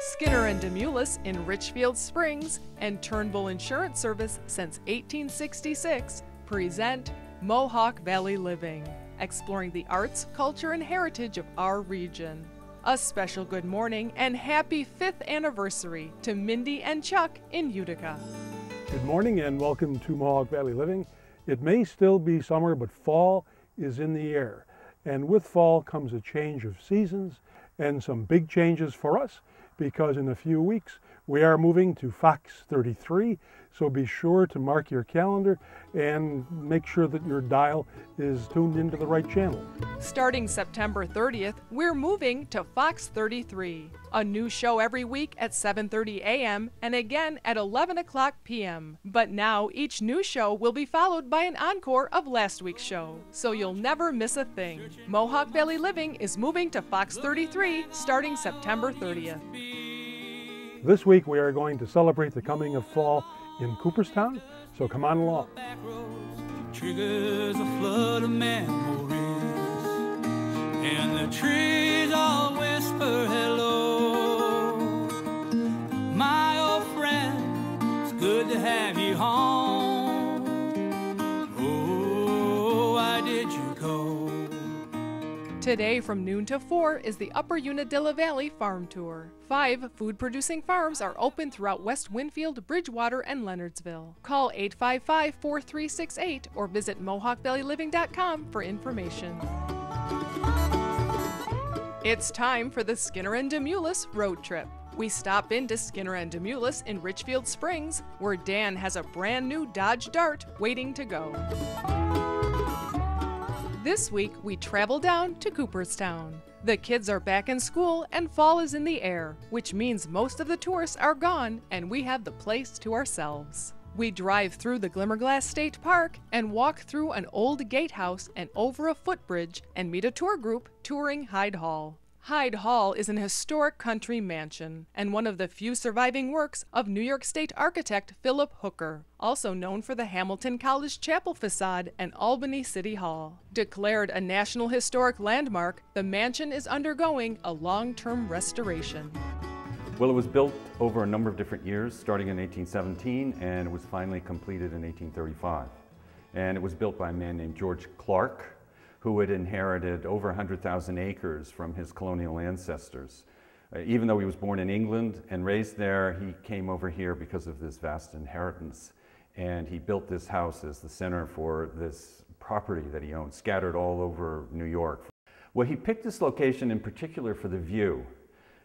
Skinner and Demoulas in Richfield Springs and Turnbull Insurance Service since 1866 present Mohawk Valley Living, exploring the arts, culture, and heritage of our region. A special good morning and happy 5th anniversary to Mindy and Chuck in Utica. Good morning and welcome to Mohawk Valley Living. It may still be summer, but fall is in the air. And with fall comes a change of seasons and some big changes for us, because in a few weeks we are moving to Fox 33, so be sure to mark your calendar and make sure that your dial is tuned into the right channel. Starting September 30th, we're moving to Fox 33. A new show every week at 7:30 a.m. and again at 11 o'clock p.m. But now each new show will be followed by an encore of last week's show, so you'll never miss a thing. Mohawk Valley Living is moving to Fox 33 starting September 30th. This week we are going to celebrate the coming of fall in Cooperstown, so come on along. Triggers a flood of memories, and the trees all whisper hello. My old friend, it's good to have you home. Oh, why did you go? Today from noon to 4 is the Upper Unadilla Valley Farm Tour. 5 food-producing farms are open throughout West Winfield, Bridgewater, and Leonardsville. Call 855-4368 or visit MohawkValleyLiving.com for information. It's time for the Skinner and Demoulas road trip. We stop into Skinner and Demoulas in Richfield Springs, where Dan has a brand new Dodge Dart waiting to go. This week, we travel down to Cooperstown. The kids are back in school and fall is in the air, which means most of the tourists are gone and we have the place to ourselves. We drive through the Glimmerglass State Park and walk through an old gatehouse and over a footbridge and meet a tour group touring Hyde Hall. Hyde Hall is an historic country mansion and one of the few surviving works of New York State architect Philip Hooker, also known for the Hamilton College Chapel facade and Albany City Hall. Declared a National Historic Landmark, the mansion is undergoing a long-term restoration. Well, it was built over a number of different years, starting in 1817, and it was finally completed in 1835. And it was built by a man named George Clark, who had inherited over 100,000 acres from his colonial ancestors. Even though he was born in England and raised there, he came over here because of this vast inheritance. And he built this house as the center for this property that he owned, scattered all over New York. Well, he picked this location in particular for the view.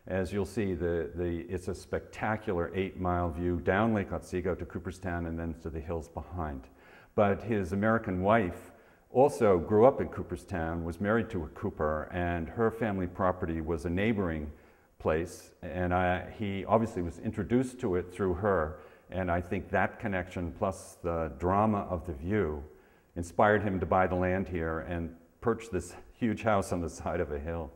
As you'll see, it's a spectacular 8-mile view down Lake Otsego to Cooperstown and then to the hills behind. But his American wife also grew up in Cooperstown, was married to a Cooper, and her family property was a neighboring place, and he obviously was introduced to it through her, and I think that connection plus the drama of the view inspired him to buy the land here and perch this huge house on the side of a hill.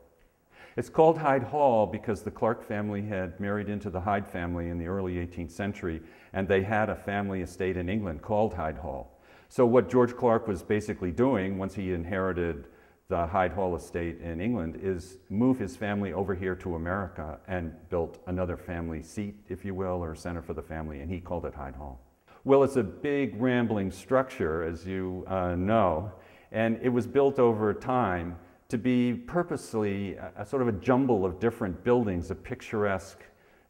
It's called Hyde Hall because the Clark family had married into the Hyde family in the early 18th century, and they had a family estate in England called Hyde Hall. So what George Clark was basically doing once he inherited the Hyde Hall estate in England is move his family over here to America and built another family seat, if you will, or center for the family, and he called it Hyde Hall. Well, it's a big rambling structure, as you know, and it was built over time to be purposely a sort of a jumble of different buildings, a picturesque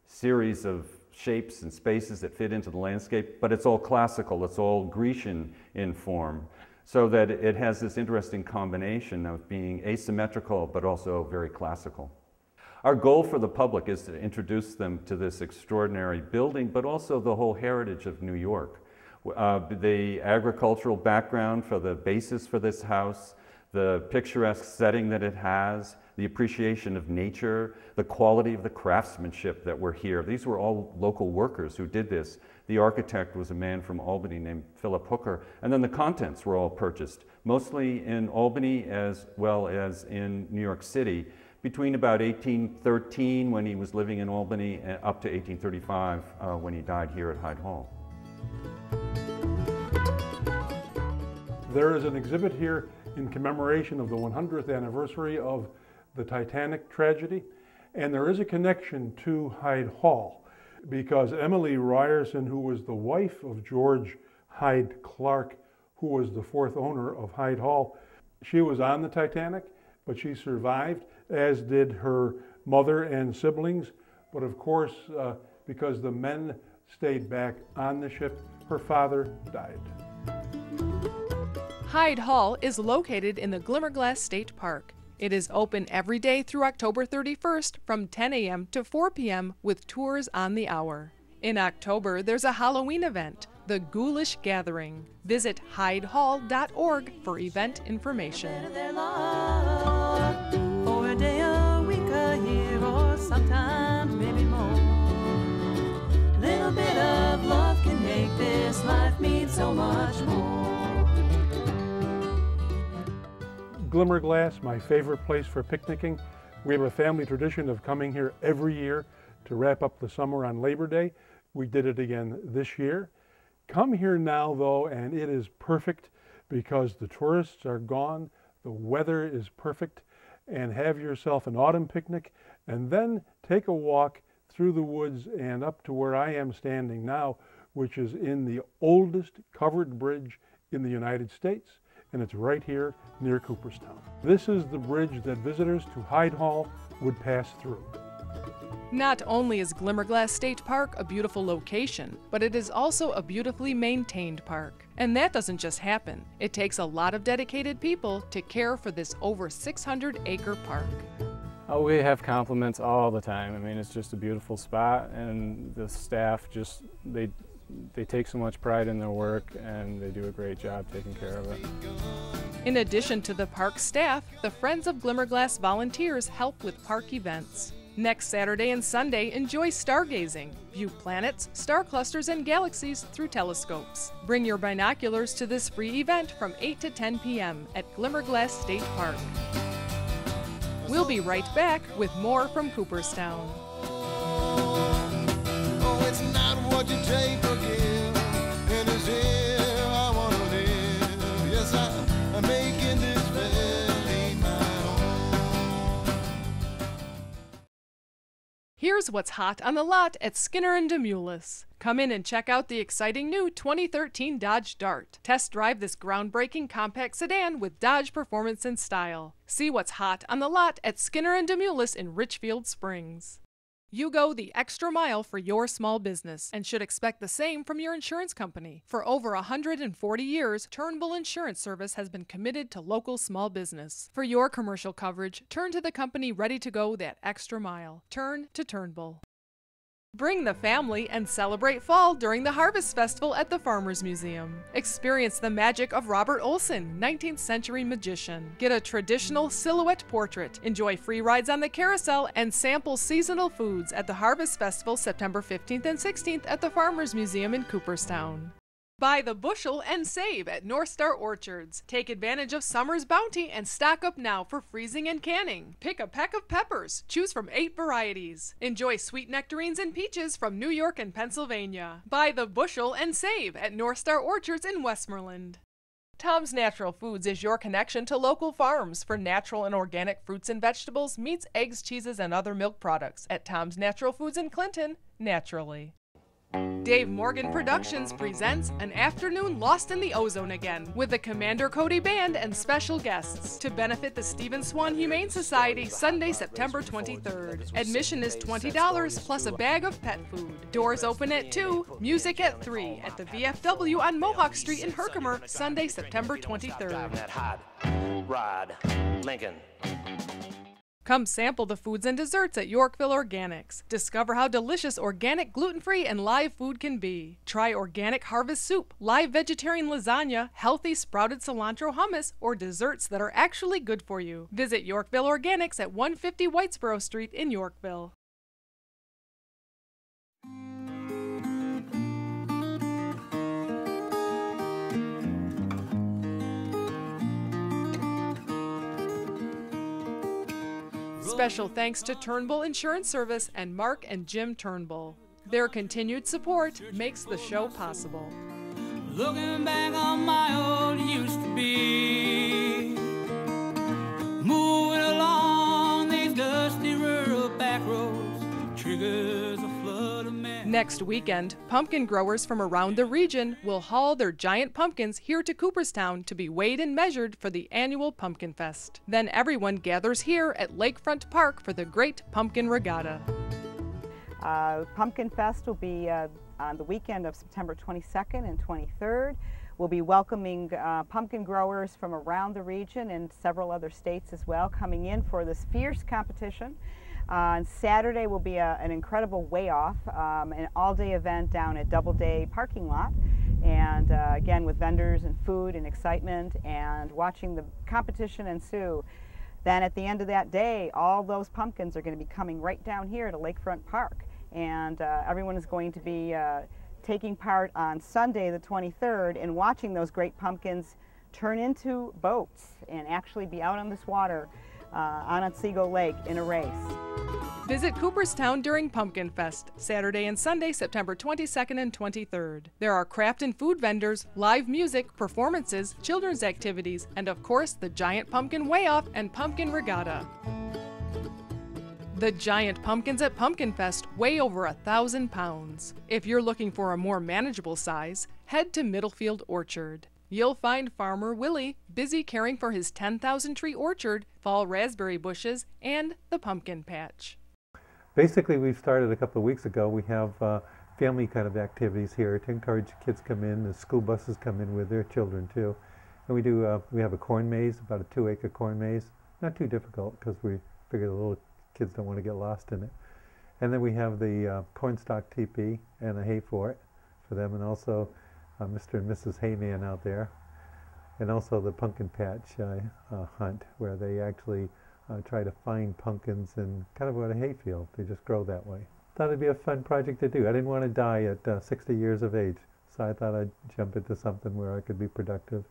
series of shapes and spaces that fit into the landscape, but it's all classical, it's all Grecian in form, so that it has this interesting combination of being asymmetrical but also very classical. Our goal for the public is to introduce them to this extraordinary building, but also the whole heritage of New York. The agricultural background for the basis for this house, the picturesque setting that it has, the appreciation of nature, the quality of the craftsmanship that were here. These were all local workers who did this. The architect was a man from Albany named Philip Hooker, and then the contents were all purchased, mostly in Albany as well as in New York City, between about 1813 when he was living in Albany and up to 1835 when he died here at Hyde Hall. There is an exhibit here in commemoration of the 100th anniversary of the Titanic tragedy, And there is a connection to Hyde Hall because Emily Ryerson, who was the wife of George Hyde Clark, who was the fourth owner of Hyde Hall, she was on the Titanic, but she survived, as did her mother and siblings. But of course, because the men stayed back on the ship, her father died. Hyde Hall is located in the Glimmerglass State Park. It is open every day through October 31st from 10 a.m. to 4 p.m. with tours on the hour. In October, there's a Halloween event, the Ghoulish Gathering. Visit hydehall.org for event information. For a day, a week, a year, or sometimes maybe more. Little bit of love can make this life mean so much more. Glimmerglass, my favorite place for picnicking. We have a family tradition of coming here every year to wrap up the summer on Labor Day. We did it again this year. Come here now though, and it is perfect because the tourists are gone, the weather is perfect, and have yourself an autumn picnic, and then take a walk through the woods and up to where I am standing now, which is in the oldest covered bridge in the United States, and it's right here near Cooperstown. This is the bridge that visitors to Hyde Hall would pass through. Not only is Glimmerglass State Park a beautiful location, but it is also a beautifully maintained park. And that doesn't just happen. It takes a lot of dedicated people to care for this over 600-acre park. We have compliments all the time. I mean, it's just a beautiful spot, and the staff just, they take so much pride in their work, and they do a great job taking care of it. In addition to the park staff, the Friends of Glimmerglass volunteers help with park events. Next Saturday and Sunday, enjoy stargazing. View planets, star clusters, and galaxies through telescopes. Bring your binoculars to this free event from 8 to 10 p.m. at Glimmerglass State Park. We'll be right back with more from Cooperstown. Oh, it's not what you take for give, and it's here I want to live. Yes, I'm making this valley my home. Here's what's hot on the lot at Skinner and Demoulas. Come in and check out the exciting new 2013 Dodge Dart. Test drive this groundbreaking compact sedan with Dodge performance and style. See what's hot on the lot at Skinner and Demoulas in Richfield Springs. You go the extra mile for your small business and should expect the same from your insurance company. For over 140 years, Turnbull Insurance Service has been committed to local small business. For your commercial coverage, turn to the company ready to go that extra mile. Turn to Turnbull. Bring the family and celebrate fall during the Harvest Festival at the Farmers Museum. Experience the magic of Robert Olson, 19th century magician. Get a traditional silhouette portrait, enjoy free rides on the Carousel, and sample seasonal foods at the Harvest Festival September 15th and 16th at the Farmers Museum in Cooperstown. Buy the bushel and save at North Star Orchards. Take advantage of summer's bounty and stock up now for freezing and canning. Pick a peck of peppers. Choose from 8 varieties. Enjoy sweet nectarines and peaches from New York and Pennsylvania. Buy the bushel and save at North Star Orchards in Westmoreland. Tom's Natural Foods is your connection to local farms for natural and organic fruits and vegetables, meats, eggs, cheeses, and other milk products at Tom's Natural Foods in Clinton, naturally. Dave Morgan Productions presents An Afternoon Lost in the Ozone Again with the Commander Cody Band and special guests to benefit the Stephen Swan Humane Society Sunday, September 23rd. Admission is $20 plus a bag of pet food. Doors open at 2, music at 3 at the VFW on Mohawk Street in Herkimer, Sunday, September 23rd. Come sample the foods and desserts at Yorkville Organics. Discover how delicious organic, gluten-free, and live food can be. Try organic harvest soup, live vegetarian lasagna, healthy sprouted cilantro hummus, or desserts that are actually good for you. Visit Yorkville Organics at 150 Whitesboro Street in Yorkville. Special thanks to Turnbull Insurance Service and Mark and Jim Turnbull. Their continued support makes the show possible. Looking back on my old used to be, moving along these dusty rural back roads. triggers a flood of men. Next weekend, pumpkin growers from around the region will haul their giant pumpkins here to Cooperstown to be weighed and measured for the annual Pumpkin Fest. Then everyone gathers here at Lakefront Park for the Great Pumpkin Regatta. Pumpkin Fest will be on the weekend of September 22nd and 23rd. We'll be welcoming pumpkin growers from around the region and several other states as well, coming in for this fierce competition. On Saturday will be an incredible weigh-off, an all-day event down at Doubleday parking lot, and again with vendors and food and excitement and watching the competition ensue. Then at the end of that day, all those pumpkins are going to be coming right down here to Lakefront Park, and everyone is going to be taking part on Sunday the 23rd and watching those great pumpkins turn into boats and actually be out on this water on Otsego Lake in a race. Visit Cooperstown during Pumpkin Fest, Saturday and Sunday, September 22nd and 23rd. There are craft and food vendors, live music, performances, children's activities, and of course the giant pumpkin weigh-off and pumpkin regatta. The giant pumpkins at Pumpkin Fest weigh over 1,000 pounds. If you're looking for a more manageable size, head to Middlefield Orchard. You'll find Farmer Willie busy caring for his 10,000 tree orchard, fall raspberry bushes, and the pumpkin patch. Basically, we've started a couple of weeks ago. We have family kind of activities here to encourage kids to come in. The school buses come in with their children too. And we have a corn maze, about a 2-acre corn maze. Not too difficult because we figure the little kids don't want to get lost in it. And then we have the cornstalk teepee and a hay fort for them, and also Mr. and Mrs. Hayman out there, and also the pumpkin patch hunt, where they actually try to find pumpkins in kind of a hayfield. They just grow that way. Thought it'd be a fun project to do. I didn't want to die at 60 years of age, so I thought I'd jump into something where I could be productive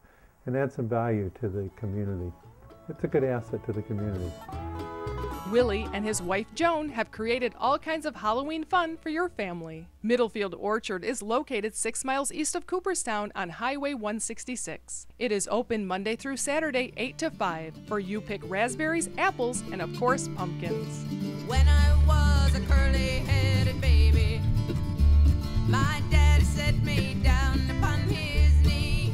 and add some value to the community. It's a good asset to the community. Willie and his wife Joan have created all kinds of Halloween fun for your family. Middlefield Orchard is located 6 miles east of Cooperstown on Highway 166. It is open Monday through Saturday 8 to 5 for you pick raspberries, apples, and of course pumpkins. When I was a curly-headed baby, my daddy set me down upon his knee.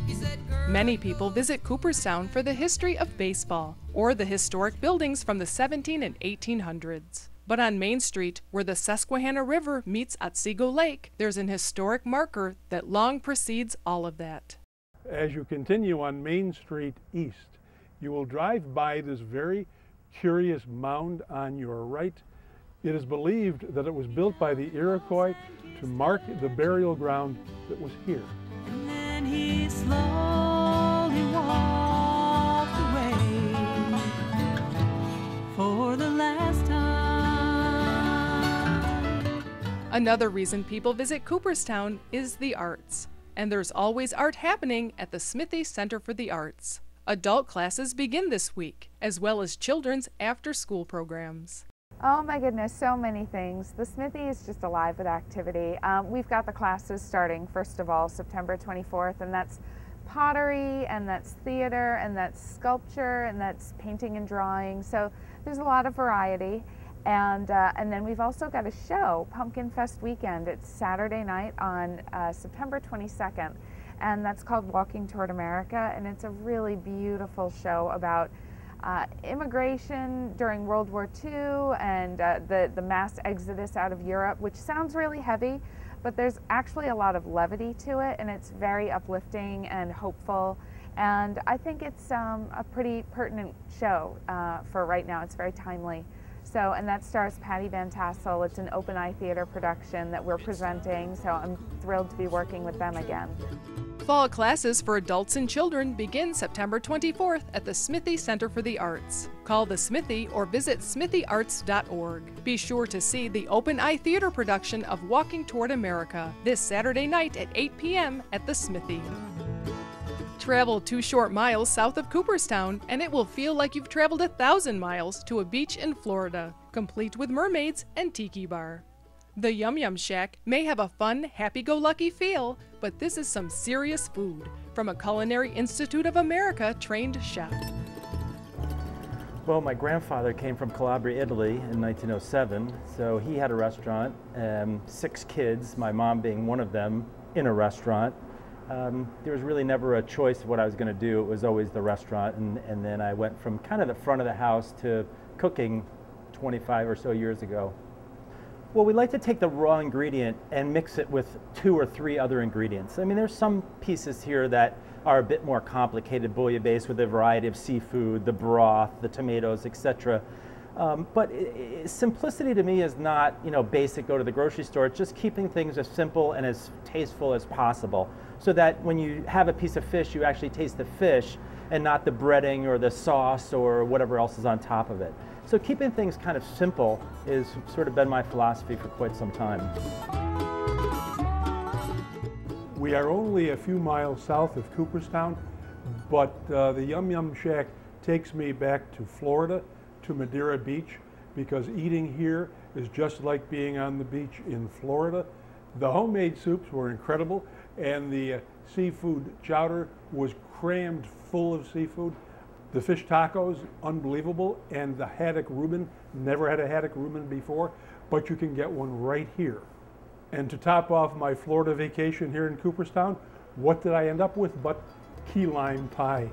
He said, Many people visit Cooperstown for the history of baseball or the historic buildings from the 1700s and 1800s. But on Main Street, where the Susquehanna River meets Otsego Lake, there's an historic marker that long precedes all of that. As you continue on Main Street East, you will drive by this very curious mound on your right. It is believed that it was built by the Iroquois to mark the burial ground that was here. and then he slowly walked away for the last time. Another reason people visit Cooperstown is the arts. And there's always art happening at the Smithy Center for the Arts. Adult classes begin this week, as well as children's after-school programs. Oh my goodness, so many things. The Smithy is just alive with activity. We've got the classes starting, first of all, September 24th, and that's pottery, and that's theater, and that's sculpture, and that's painting and drawing. So there's a lot of variety. And then we've also got a show, Pumpkin Fest Weekend. It's Saturday night on September 22nd, and that's called Walking Toward America, and it's a really beautiful show about immigration during World War II and the mass exodus out of Europe, which sounds really heavy, but there's actually a lot of levity to it, and it's very uplifting and hopeful. And I think it's a pretty pertinent show for right now. It's very timely. So, and that stars Patty Van Tassel. It's an open eye theater production that we're presenting, so I'm thrilled to be working with them again. Fall classes for adults and children begin September 24th at the Smithy Center for the Arts. Call the Smithy or visit smithyarts.org. Be sure to see the open eye theater production of Walking Toward America this Saturday night at 8 p.m. at the Smithy. Travel 2 short miles south of Cooperstown, and it will feel like you've traveled 1,000 miles to a beach in Florida, complete with mermaids and tiki bar. The Yum Yum Shack may have a fun, happy-go-lucky feel, but this is some serious food from a Culinary Institute of America trained chef. Well, my grandfather came from Calabria, Italy in 1907, so he had a restaurant, 6 kids, my mom being one of them, in a restaurant. There was really never a choice of what I was going to do. It was always the restaurant, and then I went from kind of the front of the house to cooking 25 or so years ago. Well, we like to take the raw ingredient and mix it with 2 or 3 other ingredients. I mean, there's some pieces here that are a bit more complicated, bouillabaisse with a variety of seafood, the broth, the tomatoes, etc. But simplicity to me is not, you know, basic, go to the grocery store. It's just keeping things as simple and as tasteful as possible, so that when you have a piece of fish, you actually taste the fish and not the breading or the sauce or whatever else is on top of it. So keeping things kind of simple has sort of been my philosophy for quite some time. We are only a few miles south of Cooperstown, but the Yum Yum Shack takes me back to Florida, to Madeira Beach, because eating here is just like being on the beach in Florida. The homemade soups were incredible, and the seafood chowder was crammed full of seafood. The fish tacos, unbelievable, and the haddock Reuben, never had a haddock Reuben before, but you can get one right here. And to top off my Florida vacation here in Cooperstown, what did I end up with but key lime pie?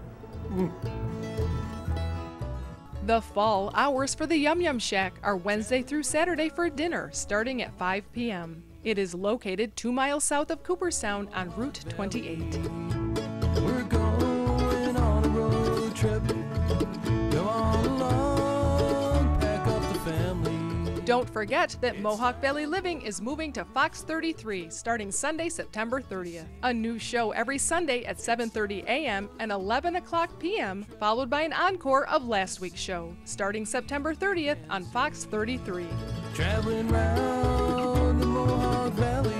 The fall hours for the Yum Yum Shack are Wednesday through Saturday for dinner, starting at 5 p.m. It is located 2 miles south of Cooperstown on Route 28. We're going on a road trip. Come on along, pack up the family. Don't forget that Mohawk Valley Living is moving to Fox 33 starting Sunday, September 30th. A new show every Sunday at 7:30 a.m. and 11 o'clock p.m., followed by an encore of last week's show, starting September 30th on Fox 33. Traveling round the Mohawk Valley.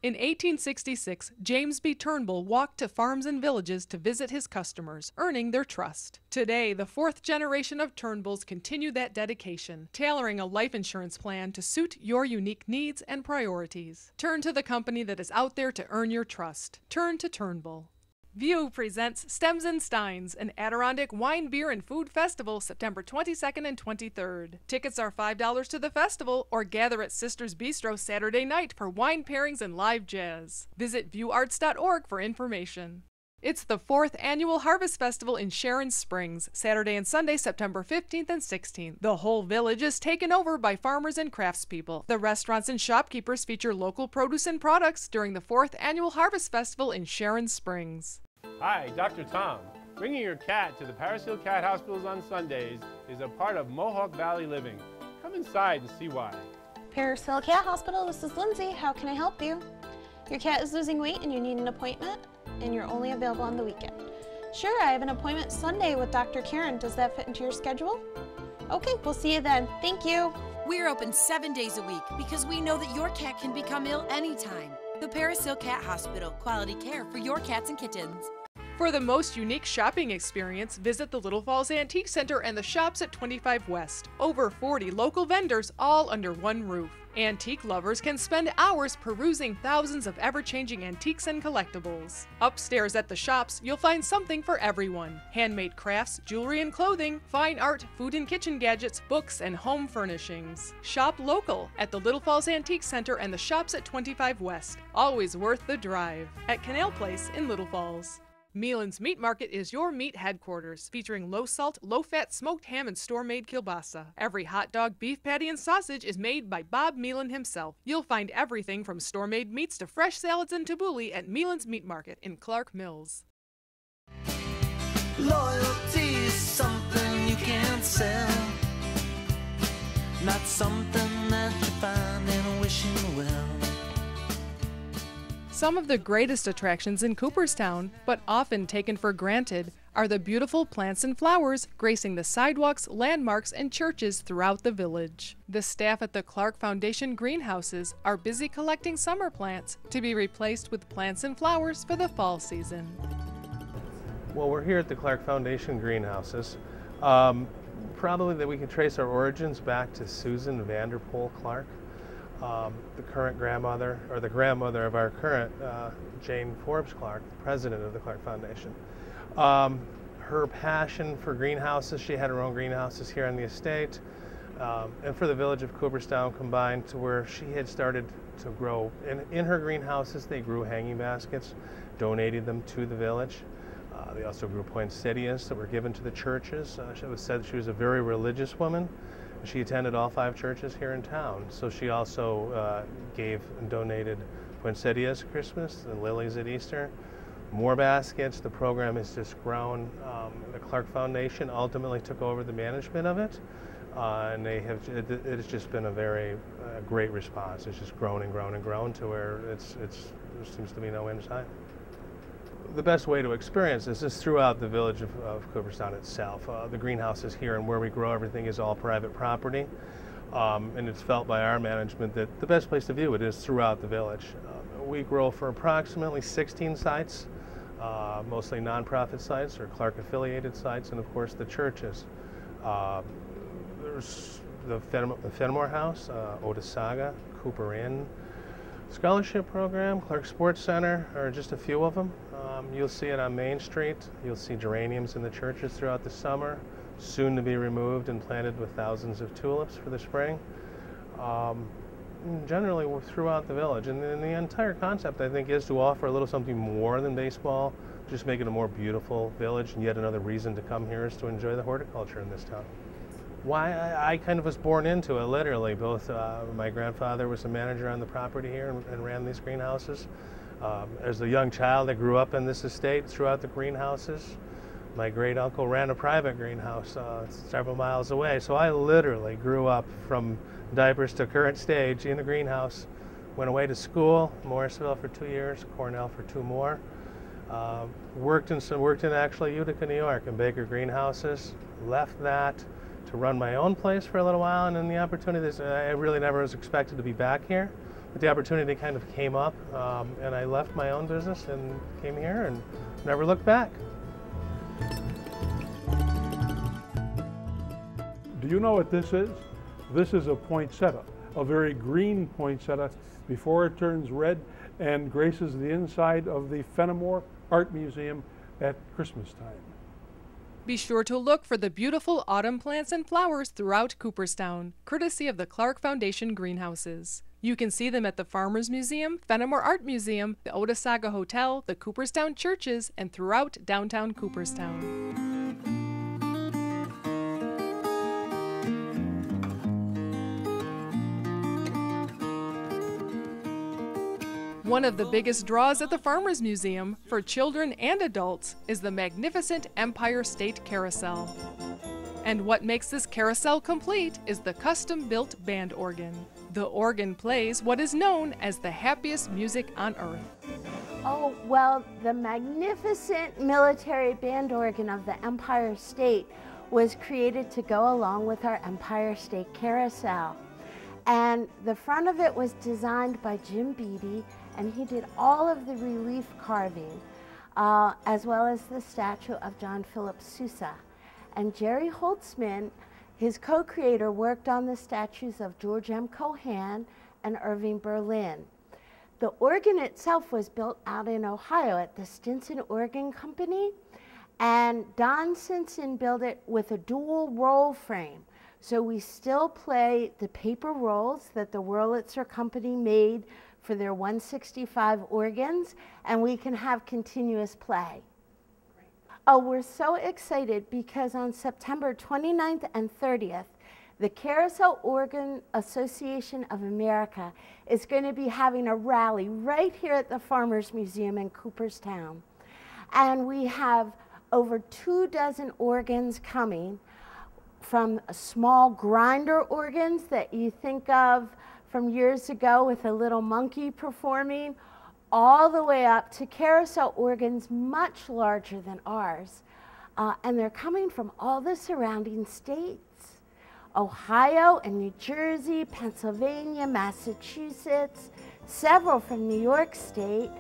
In 1866, James B. Turnbull walked to farms and villages to visit his customers, earning their trust. Today, the 4th generation of Turnbulls continue that dedication, tailoring a life insurance plan to suit your unique needs and priorities. Turn to the company that is out there to earn your trust. Turn to Turnbull. View presents Stems and Steins, an Adirondack wine, beer, and food festival, September 22nd and 23rd. Tickets are $5 to the festival, or gather at Sisters Bistro Saturday night for wine pairings and live jazz. Visit viewArts.org for information. It's the 4th annual Harvest Festival in Sharon Springs, Saturday and Sunday, September 15th and 16th. The whole village is taken over by farmers and craftspeople. The restaurants and shopkeepers feature local produce and products during the 4th annual Harvest Festival in Sharon Springs. Hi, Dr. Tom. Bringing your cat to the Carousel Cat Hospitals on Sundays is a part of Mohawk Valley Living. Come inside and see why. Carousel Cat Hospital, this is Lindsay. How can I help you? Your cat is losing weight and you need an appointment, and you're only available on the weekend. Sure, I have an appointment Sunday with Dr. Karen. Does that fit into your schedule? Okay, we'll see you then. Thank you. We're open 7 days a week because we know that your cat can become ill anytime. The Carousel Cat Hospital, quality care for your cats and kittens. For the most unique shopping experience, visit the Little Falls Antique Center and the shops at 25 West. Over 40 local vendors, all under one roof. Antique lovers can spend hours perusing thousands of ever-changing antiques and collectibles. Upstairs at the shops, you'll find something for everyone. Handmade crafts, jewelry and clothing, fine art, food and kitchen gadgets, books, and home furnishings. Shop local at the Little Falls Antique Center and the shops at 25 West. Always worth the drive. At Canal Place in Little Falls. Meelan's Meat Market is your meat headquarters, featuring low-salt, low-fat smoked ham and store-made kielbasa. Every hot dog, beef patty, and sausage is made by Bob Meelan himself. You'll find everything from store-made meats to fresh salads and tabbouleh at Meelan's Meat Market in Clark Mills. Loyalty is something you can't sell, not something that you find in a wishing well. Some of the greatest attractions in Cooperstown, but often taken for granted, are the beautiful plants and flowers gracing the sidewalks, landmarks, and churches throughout the village. The staff at the Clark Foundation greenhouses are busy collecting summer plants to be replaced with plants and flowers for the fall season. Well, we're here at the Clark Foundation greenhouses. Probably that we can trace our origins back to Susan Vanderpool Clark. The current grandmother, or the grandmother of our current Jane Forbes Clark, president of the Clark Foundation. her passion for greenhouses. She had her own greenhouses here on the estate, and for the village of Cooperstown combined, to where she had started to grow. In her greenhouses, they grew hanging baskets, donated them to the village. They also grew poinsettias that were given to the churches. It was said she was a very religious woman. She attended all 5 churches here in town. So she also gave and donated poinsettias at Christmas and lilies at Easter. More baskets. The program has just grown. The Clark Foundation ultimately took over the management of it. And it has just been a very great response. It's just grown and grown and grown to where there seems to be no end in sight. The best way to experience this is throughout the village of Cooperstown itself. The greenhouses here and where we grow everything is all private property, and it's felt by our management that the best place to view it is throughout the village. We grow for approximately 16 sites, mostly nonprofit sites or Clark affiliated sites, and of course the churches. There's the Fenimore House, Otesaga, Cooper Inn, Scholarship Program, Clark Sports Center are just a few of them. You'll see it on Main Street. You'll see geraniums in the churches throughout the summer, soon to be removed and planted with thousands of tulips for the spring. Generally throughout the village. And the entire concept, I think, is to offer a little something more than baseball, just make it a more beautiful village, and yet another reason to come here is to enjoy the horticulture in this town. Why I kind of was born into it, literally. Both my grandfather was a manager on the property here and ran these greenhouses. As a young child, I grew up in this estate throughout the greenhouses. My great uncle ran a private greenhouse several miles away, so I literally grew up from diapers to current stage in the greenhouse. Went away to school, Morrisville for 2 years, Cornell for 2 more. Worked in actually Utica, New York, in Baker greenhouses. Left that to run my own place for a little while, and then the opportunity, I really never was expected to be back here, but the opportunity kind of came up, and I left my own business and came here and never looked back. Do you know what this is? This is a poinsettia, a very green poinsettia before it turns red and graces the inside of the Fenimore Art Museum at Christmas time. Be sure to look for the beautiful autumn plants and flowers throughout Cooperstown, courtesy of the Clark Foundation greenhouses. You can see them at the Farmers Museum, Fenimore Art Museum, the Otesaga Hotel, the Cooperstown churches, and throughout downtown Cooperstown. One of the biggest draws at the Farmers Museum, for children and adults, is the magnificent Empire State Carousel. And what makes this carousel complete is the custom-built band organ. The organ plays what is known as the happiest music on earth. Oh, well, the magnificent military band organ of the Empire State was created to go along with our Empire State Carousel. And the front of it was designed by Jim Beattie, and he did all of the relief carving, as well as the statue of John Philip Sousa. And Jerry Holtzman, his co-creator, worked on the statues of George M. Cohan and Irving Berlin. The organ itself was built out in Ohio at the Stinson Organ Company, and Don Stinson built it with a dual roll frame. So we still play the paper rolls that the Wurlitzer Company made for their 165 organs, and we can have continuous play. Oh, we're so excited because on September 29th and 30th, the Carousel Organ Association of America is going to be having a rally right here at the Farmers Museum in Cooperstown. And we have over 24 organs coming, from small grinder organs that you think of from years ago with a little monkey performing, all the way up to carousel organs much larger than ours. And they're coming from all the surrounding states: Ohio and New Jersey, Pennsylvania, Massachusetts, several from New York State,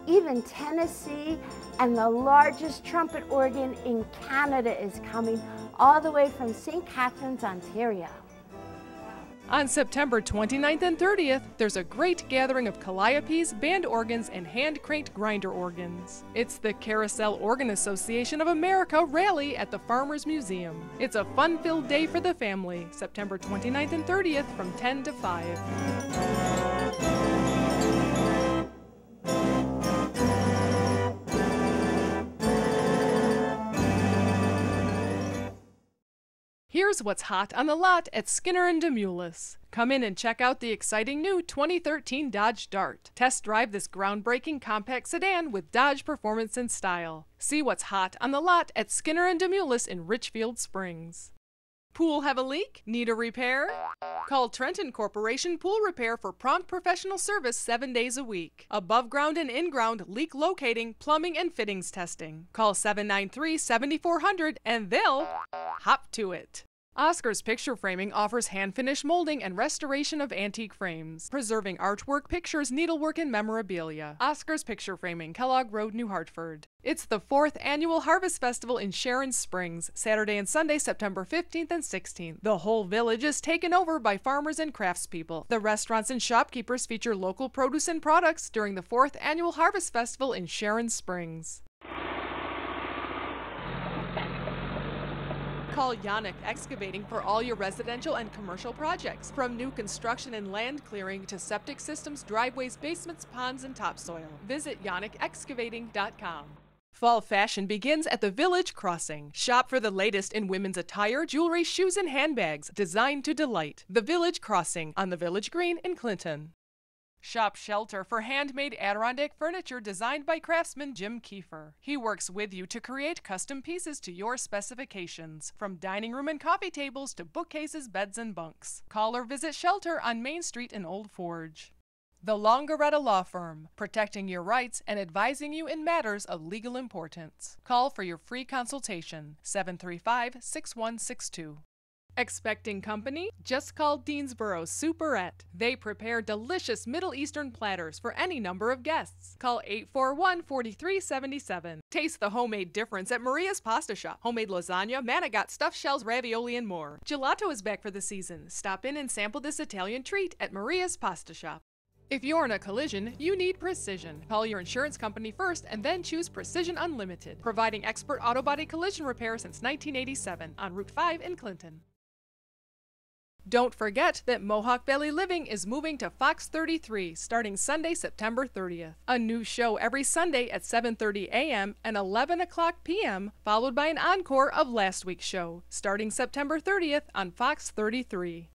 even Tennessee, and the largest trumpet organ in Canada is coming all the way from St. Catharines, Ontario. On September 29th and 30th, there's a great gathering of calliopes, band organs, and hand-cranked grinder organs. It's the Carousel Organ Association of America rally at the Farmers Museum. It's a fun-filled day for the family, September 29th and 30th from 10 to 5. Here's what's hot on the lot at Skinner and Demoulas. Come in and check out the exciting new 2013 Dodge Dart. Test drive this groundbreaking compact sedan with Dodge performance and style. See what's hot on the lot at Skinner and Demoulas in Richfield Springs. Pool have a leak? Need a repair? Call Trenton Corporation Pool Repair for prompt professional service 7 days a week. Above ground and in-ground leak locating, plumbing, and fittings testing. Call 793-7400 and they'll hop to it. Oscar's Picture Framing offers hand-finished molding and restoration of antique frames, preserving artwork, pictures, needlework, and memorabilia. Oscar's Picture Framing, Kellogg Road, New Hartford. It's the 4th Annual Harvest Festival in Sharon Springs, Saturday and Sunday, September 15th and 16th. The whole village is taken over by farmers and craftspeople. The restaurants and shopkeepers feature local produce and products during the 4th Annual Harvest Festival in Sharon Springs. Call Yannick Excavating for all your residential and commercial projects, from new construction and land clearing to septic systems, driveways, basements, ponds, and topsoil. Visit yannickexcavating.com. Fall fashion begins at the Village Crossing. Shop for the latest in women's attire, jewelry, shoes, and handbags, designed to delight. The Village Crossing on the Village Green in Clinton. Shop Shelter for handmade Adirondack furniture designed by craftsman Jim Kiefer. He works with you to create custom pieces to your specifications, from dining room and coffee tables to bookcases, beds, and bunks. Call or visit Shelter on Main Street in Old Forge. The Longaretta Law Firm, protecting your rights and advising you in matters of legal importance. Call for your free consultation, 735-6162. Expecting company? Just call Deansboro Superette. They prepare delicious Middle Eastern platters for any number of guests. Call 841-4377. Taste the homemade difference at Maria's Pasta Shop. Homemade lasagna, manigot, stuffed shells, ravioli, and more. Gelato is back for the season. Stop in and sample this Italian treat at Maria's Pasta Shop. If you're in a collision, you need Precision. Call your insurance company first and then choose Precision Unlimited, providing expert auto body collision repair since 1987 on Route 5 in Clinton. Don't forget that Mohawk Valley Living is moving to Fox 33 starting Sunday, September 30th. A new show every Sunday at 7:30 a.m. and 11 o'clock p.m., followed by an encore of last week's show, starting September 30th on Fox 33.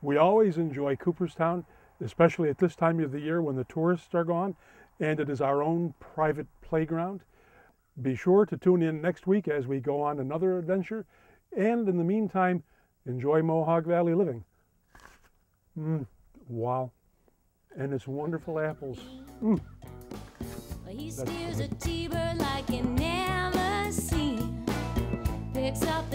We always enjoy Cooperstown, especially at this time of the year when the tourists are gone, and it is our own private playground. Be sure to tune in next week as we go on another adventure, and in the meantime, enjoy Mohawk Valley Living. Wow. And it's wonderful apples. He steers a T-bird like you never seen. Picks up the